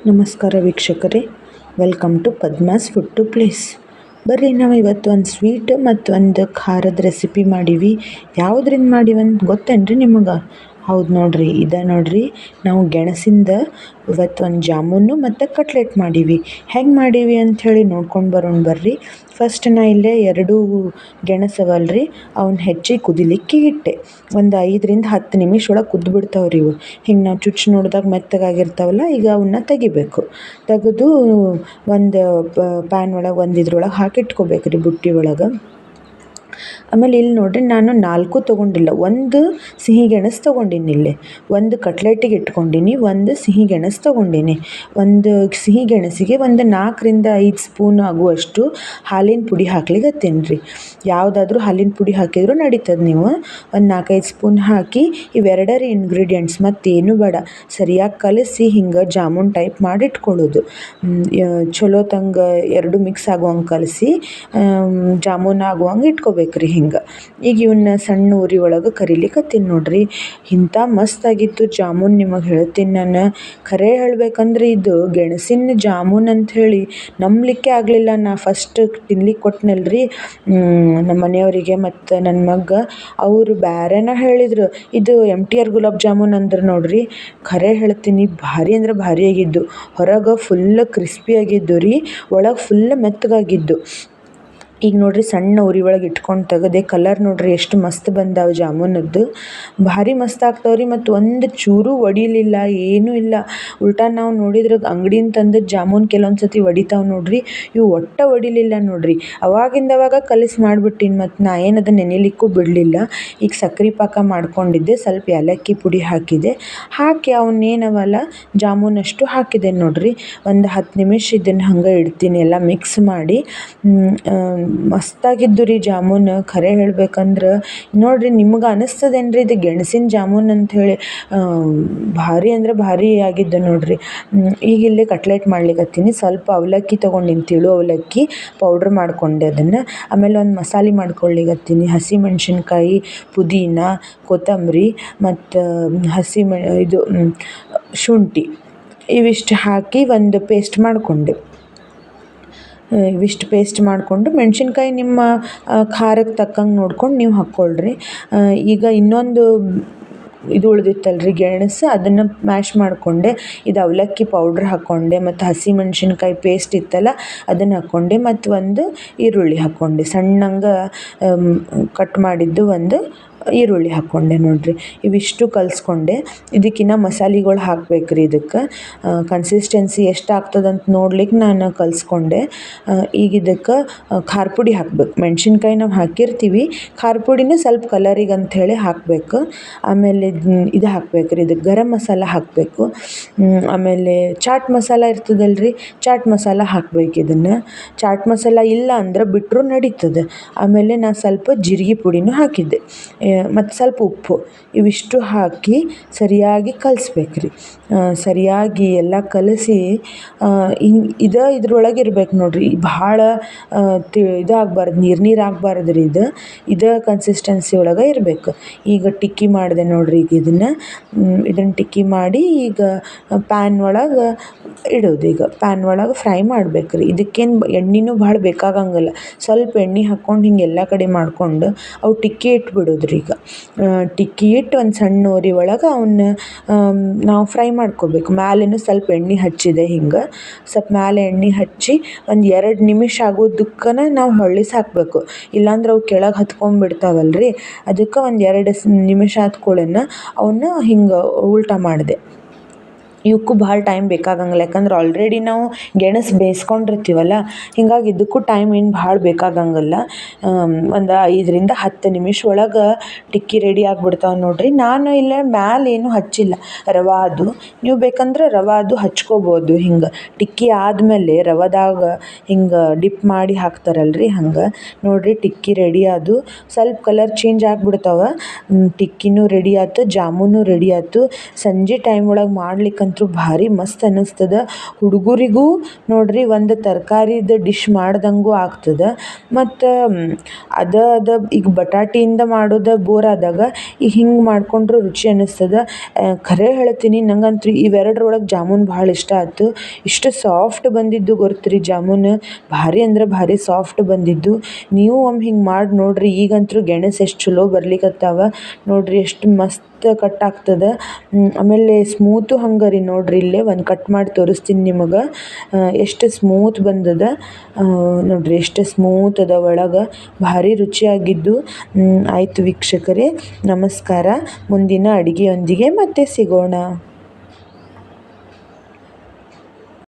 ನಮಸ್ಕಾರ ವೀಕ್ಷಕರೇ, welcome to Padma's food to place. ಬರ್ರಿ, ನಾವು ಇವತ್ತು ಒಂದು ಸ್ವೀಟ್ ಮತ್ತು ಒಂದು ಖಾರದ ರೆಸಿಪಿ ಮಾಡೀವಿ. ಯಾವುದ್ರಿಂದ ಮಾಡೀವಿ ಅಂತ ಗೊತ್ತೇನ್ರಿ ನಿಮಗೆ? ಹೌದು ನೋಡ್ರಿ, ನೋಡ್ರಿ, ನಾವು ಗೆಣಸಿಂದ ಇವತ್ತು ಒಂದು ಜಾಮೂನು ಮತ್ತು ಕಟ್ಲೆಟ್ ಮಾಡೀವಿ. ಹೆಂಗೆ ಮಾಡೀವಿ ಅಂಥೇಳಿ ನೋಡ್ಕೊಂಡು ಬರೋಣ ಬರ್ರಿ. ಫಸ್ಟ್ ನಾ ಇಲ್ಲೇ 2 ಗೆಣಸವಲ್ರಿ, ಅವನ್ನ ಹೆಚ್ಚಿ ಕುದಿಲಿಕ್ಕೆ ಇಟ್ಟೆ. ಒಂದು 5ರಿಂದ 10 ನಿಮಿಷ ಒಳಗೆ ಕುದ್ದು ಬಿಡ್ತಾವ್ರಿ ಇವು. ಹಿಂಗೆ ನಾವು ಚುಚ್ಚಿ ನೋಡಿದಾಗ ಮೆತ್ತಗಾಗಿರ್ತಾವಲ್ಲ, ಈಗ ಅವನ್ನ ತೆಗಿಬೇಕು. ತೆಗೆದು ಒಂದು ಪ್ಯಾನ್ ಒಳಗೆ ಇದ್ರೊಳಗೆ ಹಾಕಿ ಇಟ್ಕೋಬೇಕ್ರಿ, ಬುಟ್ಟಿ ಒಳಗೆ. ಆಮೇಲೆ ಇಲ್ಲಿ ನೋಡ್ರಿ, ನಾನು 4 ತೊಗೊಂಡಿಲ್ಲ, 1 ಸಿಹಿ ಗೆಣಸು ತೊಗೊಂಡಿನಿ. ಇಲ್ಲಿ 1 ಕಟ್ಲೆಟಿಗೆ ಇಟ್ಕೊಂಡೀನಿ, 1 ಸಿಹಿ ಗೆಣಸು ತೊಗೊಂಡೀನಿ. 1 ಸಿಹಿ ಗೆಣಸಿಗೆ ಒಂದು 4ರಿಂದ 5 ಸ್ಪೂನ್ ಆಗುವಷ್ಟು ಹಾಲಿನ ಪುಡಿ ಹಾಕ್ಲಿಕ್ಕತ್ತೀನಿ ರೀ. ಯಾವುದಾದ್ರೂ ಹಾಲಿನ ಪುಡಿ ಹಾಕಿದರೂ ನಡೀತದೆ. ನೀವು ಒಂದು 4-5 ಸ್ಪೂನ್ ಹಾಕಿ ಇವೆರಡರ ಇಂಗ್ರೀಡಿಯೆಂಟ್ಸ್ ಮತ್ತೇನು ಬೇಡ, ಸರಿಯಾಗಿ ಕಲಸಿ ಹಿಂಗೆ ಜಾಮೂನ್ ಟೈಪ್ ಮಾಡಿ ಇಟ್ಕೊಳ್ಳೋದು. ಚಲೋ ತಂಗ 2 ಮಿಕ್ಸ್ ಆಗುವಂಗೆ ಕಲಸಿ ಜಾಮೂನ್ ಆಗುವಂಗೆ ಇಟ್ಕೋಬೇಕ್ರಿ ಹಿಂಗೆ. ಈಗ ಇವನ್ನ ಸಣ್ಣ ಉರಿ ಒಳಗೆ ಕರಿಲಿಕ್ಕತ್ತೀನಿ ನೋಡ್ರಿ. ಇಂಥ ಮಸ್ತಾಗಿತ್ತು ಜಾಮೂನ್, ನಿಮಗೆ ಹೇಳ್ತೀನಿ ನಾನು. ಖರೆ ಹೇಳ್ಬೇಕಂದ್ರೆ ಇದು ಗೆಣಸಿನ ಜಾಮೂನ್ ಅಂಥೇಳಿ ನಂಬಲಿಕ್ಕೆ ಆಗಲಿಲ್ಲ. ನಾ ಫಸ್ಟ್ ತಿನ್ಲಿಕ್ಕೆ ಕೊಟ್ಟನಲ್ರಿ ನಮ್ಮ ಮನೆಯವರಿಗೆ ಮತ್ತು ನನ್ನ ಮಗ, ಅವರು ಬೇರೆನ ಹೇಳಿದರು. ಇದು MTR ಗುಲಾಬ್ ಜಾಮೂನ್ ಅಂದ್ರೆ ನೋಡ್ರಿ, ಖರೆ ಹೇಳ್ತೀನಿ ಭಾರಿ ಅಂದ್ರೆ ಭಾರಿ ಆಗಿದ್ದು. ಹೊರಗೆ ಫುಲ್ ಕ್ರಿಸ್ಪಿ ಆಗಿದ್ದು ರೀ, ಒಳಗೆ ಫುಲ್ ಮೆತ್ತಗಾಗಿದ್ದು. ಈಗ ನೋಡ್ರಿ, ಸಣ್ಣ ಉರಿ ಒಳಗೆ ಇಟ್ಕೊಂಡು ತೆಗೆದೆ. ಕಲರ್ ನೋಡ್ರಿ ಎಷ್ಟು ಮಸ್ತ್ ಬಂದಾವ ಜಾಮೂನದ್ದು, ಭಾರಿ ಮಸ್ತ್ ಆಗ್ತಾವ್ರಿ. ಮತ್ತು ಒಂದು ಚೂರು ಒಡಿಲಿಲ್ಲ, ಏನೂ ಇಲ್ಲ. ಉಲ್ಟಾ ನಾವು ನೋಡಿದ್ರೆ ಅಂಗಡಿಯಿಂದ ತಂದದ್ದು ಜಾಮೂನ್ ಕೆಲವೊಂದು ಸತಿ ಒಡಿತಾವೆ ನೋಡ್ರಿ, ಇವು ಒಟ್ಟ ಒಡಿಲಿಲ್ಲ ನೋಡ್ರಿ. ಅವಾಗ ಕಲಸಿ ಮಾಡಿಬಿಟ್ಟಿನಿ, ಮತ್ತು ನಾ ಏನದು ನೆನೆಲಿಕ್ಕೂ ಬಿಡಲಿಲ್ಲ. ಈಗ ಸಕ್ರೆ ಪಾಕ ಮಾಡ್ಕೊಂಡಿದ್ದೆ, ಸ್ವಲ್ಪ ಏಲಕ್ಕಿ ಪುಡಿ ಹಾಕಿದೆ. ಹಾಕಿ ಅವನ್ನೇನವಲ್ಲ ಜಾಮೂನಷ್ಟು ಹಾಕಿದೆ ನೋಡ್ರಿ. ಒಂದು 10 ನಿಮಿಷ ಇದನ್ನು ಹಂಗೆ ಇಡ್ತೀನಿ, ಎಲ್ಲ ಮಿಕ್ಸ್ ಮಾಡಿ. ಮಸ್ತಾಗಿದ್ದು ರೀ ಜಾಮೂನು. ಖರೆ ಹೇಳ್ಬೇಕಂದ್ರೆ ನೋಡ್ರಿ, ನಿಮ್ಗೆ ಅನ್ನಿಸ್ತದೇನ್ರಿ ಇದು ಗೆಣಸಿನ ಜಾಮೂನ್ ಅಂಥೇಳಿ? ಭಾರಿ ಅಂದ್ರೆ ಭಾರಿ ಆಗಿದ್ದು ನೋಡ್ರಿ. ಈಗ ಇಲ್ಲೇ ಕಟ್ಲೆಟ್ ಮಾಡ್ಲಿಕ್ಕತ್ತೀನಿ. ಸ್ವಲ್ಪ ಅವಲಕ್ಕಿ ತೊಗೊಂಡಿನಿ, ತಿಳು ಅವಲಕ್ಕಿ ಪೌಡ್ರ್ ಮಾಡಿಕೊಂಡೆ ಅದನ್ನು. ಆಮೇಲೆ ಒಂದು ಮಸಾಲೆ ಮಾಡ್ಕೊಳ್ಳಿಕ್ಕತ್ತೀನಿ. ಹಸಿಮೆಣ್ಸಿನ್ಕಾಯಿ, ಪುದೀನ, ಕೊತ್ತಂಬರಿ ಮತ್ತು ಶುಂಠಿ ಇವಿಷ್ಟು ಹಾಕಿ ಒಂದು ಪೇಸ್ಟ್ ಮಾಡಿಕೊಂಡೆ. ಇವಿಷ್ಟು ಪೇಸ್ಟ್ ಮಾಡಿಕೊಂಡು, ಮೆಣಸಿನ್ಕಾಯಿ ನಿಮ್ಮ ಖಾರಕ್ಕೆ ತಕ್ಕಂಗೆ ನೋಡ್ಕೊಂಡು ನೀವು ಹಾಕ್ಕೊಳ್ರಿ. ಈಗ ಇನ್ನೊಂದು ಇದು ಉಳಿದಿತ್ತಲ್ರಿ ಗೆಣಸು, ಅದನ್ನು ಮ್ಯಾಶ್ ಮಾಡಿಕೊಂಡೆ. ಇದು ಅವಲಕ್ಕಿ ಪೌಡ್ರ್ ಹಾಕ್ಕೊಂಡೆ, ಮತ್ತು ಹಸಿಮೆಣ್ಸಿನ್ಕಾಯಿ ಪೇಸ್ಟ್ ಇತ್ತಲ್ಲ ಅದನ್ನು ಹಾಕ್ಕೊಂಡೆ, ಮತ್ತು ಒಂದು ಈರುಳ್ಳಿ ಹಾಕ್ಕೊಂಡೆ, ಸಣ್ಣಂಗೆ ಕಟ್ ಮಾಡಿದ್ದು ಒಂದು ಈರುಳ್ಳಿ ಹಾಕ್ಕೊಂಡೆ ನೋಡ್ರಿ. ಇವಿಷ್ಟು ಕಲಿಸ್ಕೊಂಡೆ. ಇದಕ್ಕಿನ್ನ ಮಸಾಲೆಗಳು ಹಾಕ್ಬೇಕ್ರಿ. ಇದಕ್ಕೆ ಕನ್ಸಿಸ್ಟೆನ್ಸಿ ಎಷ್ಟು ಆಗ್ತದಂತ ನೋಡ್ಲಿಕ್ಕೆ ನಾನು ಕಲಿಸ್ಕೊಂಡೆ. ಈಗ ಇದಕ್ಕೆ ಖಾರ ಪುಡಿ ಹಾಕ್ಬೇಕು. ಮೆಣಸಿನ್ಕಾಯಿ ನಾವು ಹಾಕಿರ್ತೀವಿ, ಖಾರ ಪುಡಿನೂ ಸ್ವಲ್ಪ ಕಲರಿಗೆ ಅಂಥೇಳಿ ಹಾಕಬೇಕು. ಆಮೇಲೆ ಇದು ಹಾಕ್ಬೇಕ್ರಿ, ಇದಕ್ಕೆ ಗರಂ ಮಸಾಲ ಹಾಕಬೇಕು. ಆಮೇಲೆ ಚಾಟ್ ಮಸಾಲ ಇರ್ತದಲ್ರಿ, ಚಾಟ್ ಮಸಾಲ ಹಾಕ್ಬೇಕು. ಇದನ್ನು ಚಾಟ್ ಮಸಾಲ ಇಲ್ಲ ಅಂದ್ರೆ ಬಿಟ್ಟರು ನಡೀತದೆ. ಆಮೇಲೆ ನಾನು ಸ್ವಲ್ಪ ಜೀರಿಗೆ ಪುಡಿನೂ ಹಾಕಿದ್ದೆ, ಮತ್ತು ಸ್ವಲ್ಪ ಉಪ್ಪು. ಇವಿಷ್ಟು ಹಾಕಿ ಸರಿಯಾಗಿ ಕಲಿಸ್ಬೇಕ್ರಿ. ಸರಿಯಾಗಿ ಎಲ್ಲ ಕಲಸಿ ಹಿಂಗೆ ಇದ್ರೊಳಗೆ ಇರ್ಬೇಕು ನೋಡ್ರಿ. ಭಾಳ ಇದಾಗಬಾರ್ದು, ನೀರು ಆಗಬಾರ್ದು ರೀ. ಇದು ಕನ್ಸಿಸ್ಟೆನ್ಸಿ ಒಳಗೆ ಇರಬೇಕು. ಈಗ ಟಿಕ್ಕಿ ಮಾಡಿದೆ ನೋಡ್ರಿ. ಈಗ ಇದನ್ನು ಟಿಕ್ಕಿ ಮಾಡಿ ಈಗ ಪ್ಯಾನ್ ಒಳಗೆ ಇಡೋದು. ಈಗ ಪ್ಯಾನ್ ಒಳಗೆ ಫ್ರೈ ಮಾಡ್ಬೇಕ್ರಿ. ಇದಕ್ಕೇನು ಎಣ್ಣೆನೂ ಭಾಳ ಬೇಕಾಗಂಗಿಲ್ಲ. ಸ್ವಲ್ಪ ಎಣ್ಣೆ ಹಾಕ್ಕೊಂಡು ಹಿಂಗೆ ಎಲ್ಲ ಕಡೆ ಮಾಡಿಕೊಂಡು ಅವು ಟಿಕ್ಕಿ ಇಟ್ಬಿಡೋದ್ರಿ. ಈಗ ಟಿಕ್ಕಿ ಇಟ್ಟು ಒಂದು ಸಣ್ಣ ಉರಿ ಒಳಗೆ ಅವನ್ನ ನಾವು ಫ್ರೈ ಮಾಡ್ಕೋಬೇಕು. ಮ್ಯಾಲೇನೂ ಸ್ವಲ್ಪ ಎಣ್ಣೆ ಹಚ್ಚಿದೆ, ಹಿಂಗೆ ಸ್ವಲ್ಪ ಮ್ಯಾಲೆ ಎಣ್ಣೆ ಹಚ್ಚಿ ಒಂದು 2 ನಿಮಿಷ ಆಗೋದಕ್ಕನ ನಾವು ಹೊಳ್ಳಿಸಿ ಹಾಕಬೇಕು. ಇಲ್ಲಾಂದ್ರೆ ಅವು ಕೆಳಗೆ ಹತ್ಕೊಂಡ್ಬಿಡ್ತಾವಲ್ರಿ. ಅದಕ್ಕೆ ಒಂದು 2 ನಿಮಿಷ ಆದ ಕೂಡಲೇ ಅವನ್ನ ಹಿಂಗೆ ಉಲ್ಟಾ ಮಾಡಿದೆ. ಇವಕ್ಕೂ ಭಾಳ ಟೈಮ್ ಬೇಕಾಗಂಗಿಲ್ಲ, ಯಾಕಂದ್ರೆ ಆಲ್ರೆಡಿ ನಾವು ಗೆಣಸು ಬೇಯಿಸ್ಕೊಂಡಿರ್ತೀವಲ್ಲ, ಹೀಗಾಗಿ ಇದಕ್ಕೂ ಟೈಮ್ ಏನು ಭಾಳ ಬೇಕಾಗಂಗಿಲ್ಲ. ಒಂದು 5ರಿಂದ 10 ನಿಮಿಷ ಒಳಗೆ ಟಿಕ್ಕಿ ರೆಡಿ ಆಗಿಬಿಡ್ತಾವೆ ನೋಡ್ರಿ. ನಾನು ಇಲ್ಲೇ ಮ್ಯಾಲೆ ಏನೂ ಹಚ್ಚಿಲ್ಲ, ರವಾದು. ನೀವು ಬೇಕಂದ್ರೆ ರವಾದು ಹಚ್ಕೋಬೋದು. ಹಿಂಗೆ ಟಿಕ್ಕಿ ಆದಮೇಲೆ ರವಾದಾಗ ಹಿಂಗೆ ಡಿಪ್ ಮಾಡಿ ಹಾಕ್ತಾರಲ್ರಿ, ಹಂಗೆ ನೋಡ್ರಿ. ಟಿಕ್ಕಿ ರೆಡಿ ಆದು, ಸ್ವಲ್ಪ ಕಲರ್ ಚೇಂಜ್ ಆಗಿಬಿಡ್ತಾವೆ. ಟಿಕ್ಕಿನೂ ರೆಡಿ ಆಯ್ತು, ಜಾಮೂನು ರೆಡಿ ಆಯ್ತು. ಸಂಜೆ ಟೈಮ್ ಒಳಗೆ ಮಾಡ್ಲಿಕ್ಕಂತೂ ನನಗಂತೂ ಭಾರಿ ಮಸ್ತ್ ಅನ್ನಿಸ್ತದ. ಹುಡುಗರಿಗೂ ನೋಡ್ರಿ ಒಂದು ತರಕಾರಿದು ಡಿಶ್ ಮಾಡ್ದಂಗೂ ಆಗ್ತದೆ. ಮತ್ತು ಈಗ ಬಟಾಟಿಯಿಂದ ಮಾಡೋದು ಬೋರ್ ಆದಾಗ ಈಗ ಹಿಂಗೆ ಮಾಡಿಕೊಂಡ್ರು ರುಚಿ ಅನ್ನಿಸ್ತದೆ. ಖರೆ ಹೇಳ್ತೀನಿ, ನಂಗಂತೂ ಇವೆರಡರೊಳಗೆ ಜಾಮೂನ್ ಭಾಳ ಇಷ್ಟ ಆಯ್ತು. ಇಷ್ಟು ಸಾಫ್ಟ್ ಬಂದಿದ್ದು ಗೊತ್ತ್ರಿ ಜಾಮೂನ್, ಭಾರಿ ಅಂದ್ರೆ ಭಾರಿ ಸಾಫ್ಟ್ ಬಂದಿದ್ದು. ನೀವು ಒಮ್ಮೆ ಹಿಂಗೆ ಮಾಡಿ ನೋಡ್ರಿ. ಈಗಂತೂ ಗೆಣಸು ಎಷ್ಟು ಚಲೋ ಬರ್ಲಿಕ್ಕತ್ತಾವ ನೋಡ್ರಿ, ಎಷ್ಟು ಮಸ್ತ್ ಕಟ್ ಆಗ್ತದೆ. ಆಮೇಲೆ ಸ್ಮೂತು ಹಂಗೆ ರೀ ನೋಡ್ರಿ, ಇಲ್ಲೇ ಒಂದು ಕಟ್ ಮಾಡಿ ತೋರಿಸ್ತೀನಿ ನಿಮಗೆ. ಎಷ್ಟು ಸ್ಮೂತ್ ಬಂದದ ನೋಡ್ರಿ, ಎಷ್ಟು ಸ್ಮೂತ್ ಅದ ಒಳಗೆ, ಭಾರಿ ರುಚಿಯಾಗಿದ್ದು. ಆಯಿತು ವೀಕ್ಷಕರೇ, ನಮಸ್ಕಾರ. ಮುಂದಿನ ಅಡುಗೆಯೊಂದಿಗೆ ಮತ್ತೆ ಸಿಗೋಣ.